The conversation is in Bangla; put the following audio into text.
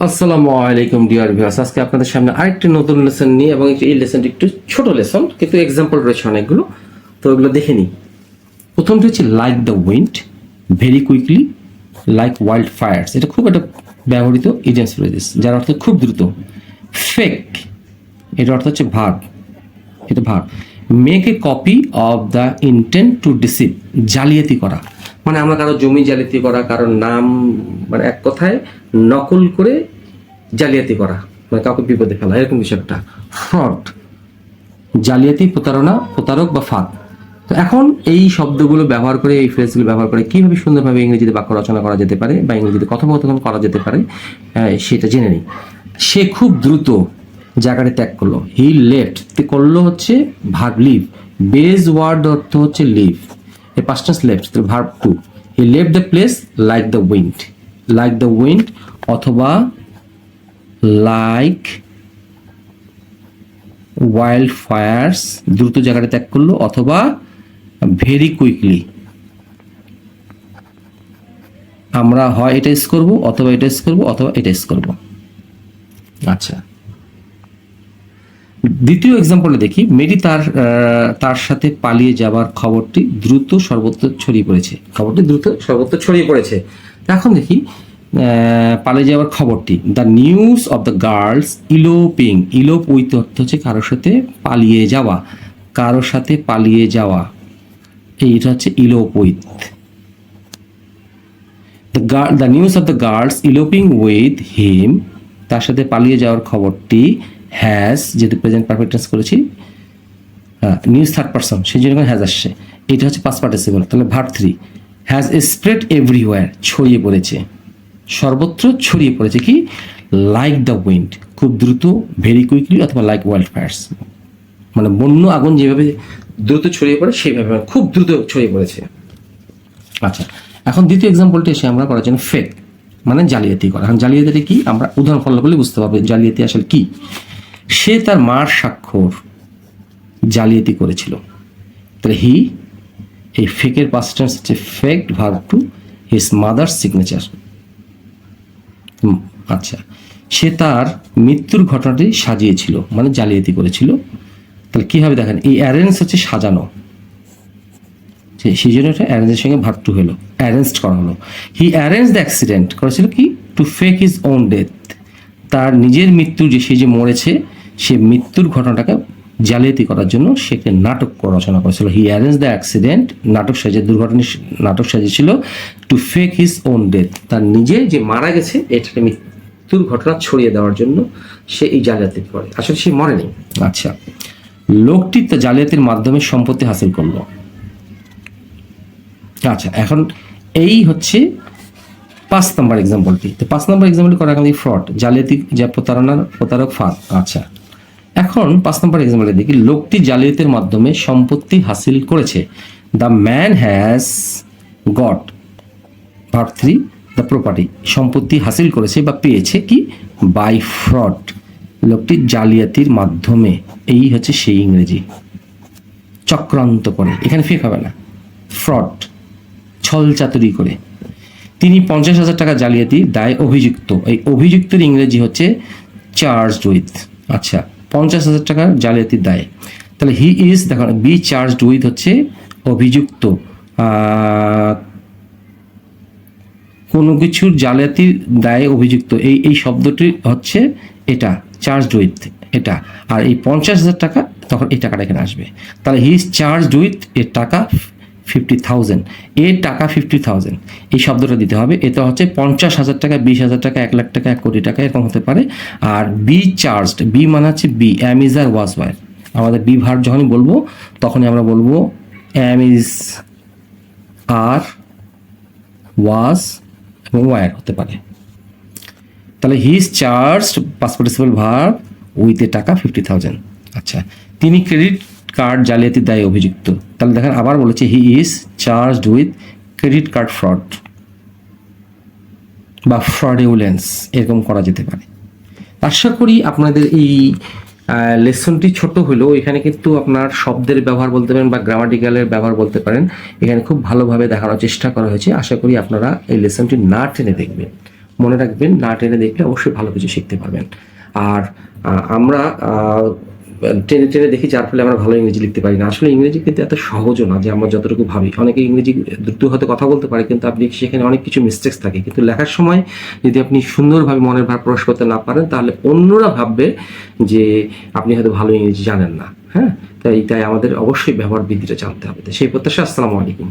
আসসালামু আলাইকুম ডিয়ার ভিউয়ার্স, আজকে আপনাদের সামনে আরেকটি নতুন লেসন নিয়ে এবং এই লেসনটি একটু ছোট লেসন, কিন্তু এক্সাম্পল রয়েছে অনেকগুলো, তো ওগুলো দেখে নিই। প্রথমটি হচ্ছে like the wind, very quickly, like wild fires. এটা খুব একটা ব্যবহৃত ইডিয়ামস ফ্রেজেস, যার অর্থ খুব দ্রুত। ফেক, এটার অর্থ হচ্ছে ভার্ব, এটা verb. Make a copy of the intent two deceive, জালিয়াতি করা, মানে আমরা কারো জমি জালিয়াতি করা, কারোর নাম, মানে এক কথায় নকল করে জালিয়াতি করা, মানে কাউকে বিপদে ফেলা, এরকম কিছু একটা। ফ্রড, জালিয়াতি, প্রতারণা, প্রতারক বা ফাঁদ। তো এখন এই শব্দগুলো ব্যবহার করে, এই ফ্রেজগুলো ব্যবহার করে কিভাবে সুন্দরভাবে ইংরেজিতে বাক্য রচনা করা যেতে পারে বা ইংরেজিতে কথোপকথন করা যেতে পারে, সেটা জেনে নিই। সে খুব দ্রুত জায়গাটা ত্যাগ করলো। হি লেফট, করলো হচ্ছে ভার্ব লিভ, বেজ ওয়ার্ড অর্থ হচ্ছে leave, a past tense left, verb two. He left the place like the wind, like the wind অথবা লাইক ওয়াইল্ড ফায়ার্স, দ্রুত জায়গাটা ত্যাগ করলো, অথবা ভেরি কুইকলি। আমরা হয় এটা ইউজ করবো, অথবা এটা ইউজ করবো, অথবা এটা ইউজ করবো। আচ্ছা, দ্বিতীয় এক্সাম্পলে দেখি। মেরি তার সাথে পালিয়ে যাবার খবরটি দ্রুত সর্বত্র ছড়িয়ে পড়েছে, খবরটি দ্রুত সর্বত্র ছড়িয়ে পড়েছে। এখন দেখি পালিয়ে যাওয়ার খবরটি, the news of the girls eloping, elope with অর্থ হচ্ছে কারোর সাথে পালিয়ে যাওয়া, কারোর সাথে পালিয়ে যাওয়া, এইটা হচ্ছে elope with. The news of the girls eloping with him, তার সাথে পালিয়ে যাওয়ার খবরটি, হ্যাজ, যেহেতু প্রেজেন্ট পারফেক্ট টেন্স করেছি, নিউজ থার্ড পারসন, সেই জন্য হ্যাজ আসছে। এটা হচ্ছে পাস্ট পার্টিসিপল, তাহলে verb three. Has spread everywhere, ছড়িয়ে পড়েছে, সর্বত্র ছড়িয়ে পড়েছে। কি? লাইক দ্য উইন্ড, খুব দ্রুত, ভেরি কুইকলি, অথবা লাইক ওয়াইল্ড ফায়ার্স, মানে বন্য আগুন যেভাবে দ্রুত ছড়িয়ে পড়ে সেইভাবে খুব দ্রুত ছড়িয়ে পড়েছে। আচ্ছা, এখন দ্বিতীয় এক্সাম্পলটি এসে আমরা করার জন্য ফেক, মানে জালিয়াতি করা। এখন জালিয়াতিটা কি আমরা উদাহরণ ফলো করলে বুঝতে পারবো জালিয়াতি আসলে কি। সে তার মার স্বাক্ষর জালিয়াতি করেছিল, তাহলে হি, এই ফেকের পাস্ট টেন্স হচ্ছে faked, verb two, his mother's signature. আচ্ছা, সে তার মৃত্যুর ঘটনাটি সাজিয়েছিল, মানে জালিয়াতি করেছিল। তাহলে কি হবে দেখেন, এই অ্যারেঞ্জ হচ্ছে সাজানো, সেই জন্য এটা অ্যারেঞ্জের সঙ্গে ভার্ব টু হলো, অ্যারেঞ্জড করা হলো। হি অ্যারেঞ্জ দ্য অ্যাক্সিডেন্ট, করেছিল কি, to fake his own death, তার নিজের মৃত্যু, যে সে যে মরেছে, সে মৃত্যুর ঘটনাটাকে জালিয়াতি করার জন্য সে একটি নাটক রচনা করেছিল। হি অ্যারেঞ্জ দ্য অ্যাক্সিডেন্ট, নাটক সাজিয়ে, দুর্ঘটনা নাটক সাজিয়েছিল, to fake his own death, তার নিজে যে মারা গেছে এটাকে মৃত্যুর ঘটনা ছড়িয়ে দেওয়ার জন্য সে এই জালিয়াতি করে, আসলে সে মরেনি। আচ্ছা, লোকটি তার জালিয়াতির মাধ্যমে সম্পত্তি হাসিল করলো। আচ্ছা, এখন এই হচ্ছে 5 নম্বর এক্সাম্পলটি। তো 5 নম্বর এক্সাম্পলটি করা আগে ফ্রড, জালিয়াতি, যা প্রতারণার, প্রতারক, ফাঁদ। আচ্ছা, এখন 5 নম্বর এক্সাম্পলে দেখি, লোকটি জালিয়াতির মাধ্যমে সম্পত্তি হাসিল করেছে। The man has got, verb 3, the property, সম্পত্তি হাসিল করেছে বা পেয়েছে কি, বাই ফ্রড, লোকটি জালিয়াতির মাধ্যমে, এই হচ্ছে সেই ইংরেজি। চক্রান্ত করে, এখানে ফেক হবে না, ফ্রড, ছল চাতুরি করে। তিনি 50,000 টাকা জালিয়াতি দায় অভিযুক্ত, এই অভিযুক্তের ইংরেজি হচ্ছে চার্জড উইথ। আচ্ছা, 50,000 টাকা জালিয়াতির দায়, তাহলে হি ইজ, দেখো বি চার্জড উইথ হচ্ছে অভিযুক্ত, কোনো কিছুর জালিয়াতির দায়ে অভিযুক্ত, এই শব্দটি হচ্ছে এটা, চার্জড উইথ এটা, আর এই 50,000 টাকা, তখন এই টাকাটা এখানে আসবে। তাহলে হি ইজ চার্জড উইথ এর টাকা 50,000, এর টাকা 50,000, এই শব্দটা দিতে হবে। এটা হচ্ছে 50,000 টাকা, 20,000 টাকা, 1 লাখ টাকা, 1 কোটি টাকা, এরকম হতে পারে। আর বি চার্জড, বি মানে হচ্ছে be, am is are was were, আমাদের বি ভার্ব যখনই বলবো তখনই আমরা বলবো অ্যাম ইজ আর, ওয়াজ এবং ওয়ার হতে পারে। তাহলে he is charged, past participle verb, with a টাকা 50,000। আচ্ছা, তিনি ক্রেডিট কার্ড জালিয়াতির দায়ে অভিযুক্ত, তাহলে দেখেন আবার বলেছে he is charged with credit card fraud বা ফ্রডুলেন্স, এরকম করা যেতে পারে। আশা করি আপনাদের এই লেসনটি ছোট হলেও এখানে কিন্তু আপনার শব্দের ব্যবহার বলতে পারেন বা গ্রামাটিক্যালের ব্যবহার বলতে পারেন, এখানে খুব ভালোভাবে দেখানোর চেষ্টা করা হয়েছে। আশা করি আপনারা এই লেসনটি না টেনে দেখবেন। মনে রাখবেন, না টেনে দেখলে অবশ্যই ভালো কিছু শিখতে পারবেন। আর আমরা টেনে টেনে দেখি, যার ফলে আমরা ভালো ইংরেজি লিখতে পারি না। আসলে ইংরেজি কিন্তু এত সহজও না যে আমরা যতটুকু ভাবি। অনেকে ইংরেজি দ্রুত হয়তো কথা বলতে পারে, কিন্তু আপনি সেখানে অনেক কিছু মিস্টেক্স থাকে। কিন্তু লেখার সময় যদি আপনি সুন্দরভাবে মনের ভাব প্রকাশ করতে না পারেন, তাহলে অন্যরা ভাববে যে আপনি হয়তো ভালো ইংরেজি জানেন না। হ্যাঁ, তাই আমাদের অবশ্যই ব্যবহার বৃদ্ধিটা জানতে হবে। তো সেই প্রত্যাশা, আসসালামু আলাইকুম।